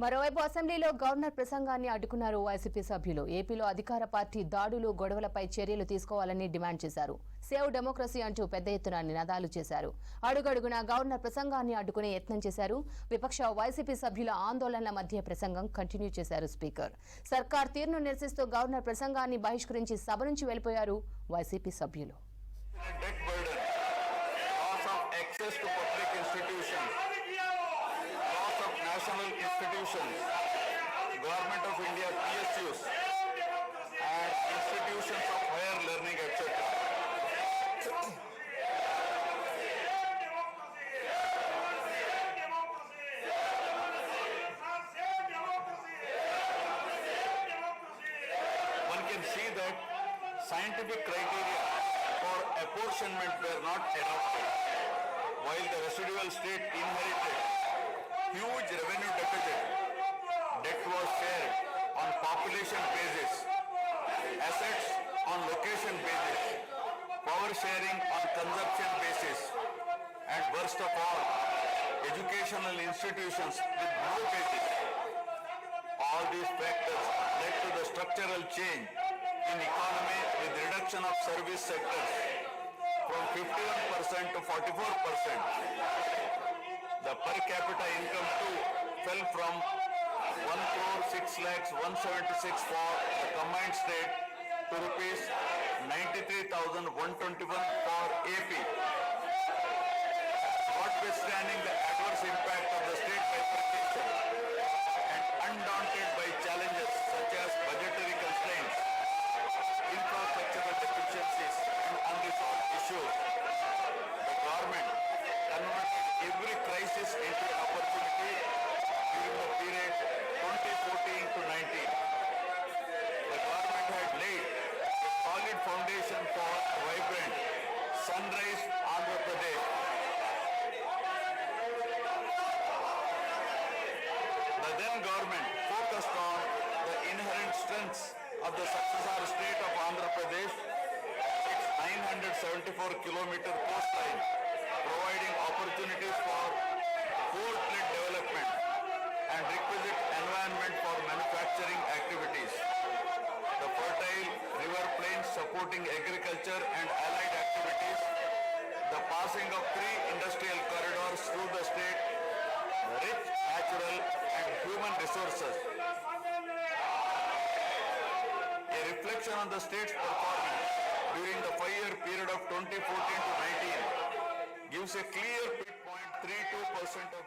మరోవైపు అసెంబ్లీలో గవర్నర్ ప్రసంగాన్ని అడ్డుకున్నారు వైసీపీ సభ్యులు. ఏపీలో అధికార పార్టీ దాడులు, గొడవలపై చర్యలు తీసుకోవాలని డిమాండ్ చేశారు. సేవ్ డెమోక్రసీ అంటూ పెద్ద ఎత్తున నినాదాలు చేశారు. అడుగడుగునా గవర్నర్ ప్రసంగాన్ని అడ్డుకునే యత్నం చేశారు. విపక్ష వైసీపీ సభ్యుల ఆందోళనల మధ్య ప్రసంగం కంటిన్యూ చేశారు స్పీకర్. సర్కార్ తీరును నిరసిస్తూ గవర్నర్ ప్రసంగాన్ని బహిష్కరించి సభ నుంచి వెళ్లిపోయారు వైసీపీ సభ్యులు. National institutions, Government of India PSUs and institutions of higher learning etc. One can see that scientific criteria for apportionment were not adopted, while the residual state inherited huge revenue deficit. Debt was shared on population basis, assets on location basis, power sharing on consumption basis, and worst of all, educational institutions with no basis. All these factors led to the structural change in economy with reduction of service sectors from 51% to 44%. The per capita income too fell from 1,06,176 for the combined state to rupees 93,121 for AP. Notwithstanding the adverse impact of the state bifurcation and undaunted by challenges such as budgetary constraints, infrastructural deficiencies and unresolved issues, the government converted every crisis into an opportunity during the period 2014 to 19. The government had laid a solid foundation for vibrant sunrise Andhra Pradesh. The then government focused on the inherent strengths of the successor state of Andhra Pradesh, its 974-kilometer coastline, providing opportunities for port-led development and requisite environment for manufacturing activities. The fertile river plains supporting agriculture and allied activities, the passing of 3 industrial corridors through the state, rich natural and human resources. A reflection on the state's performance during the 5-year period of 2014 to 19 gives a clear 0.32% of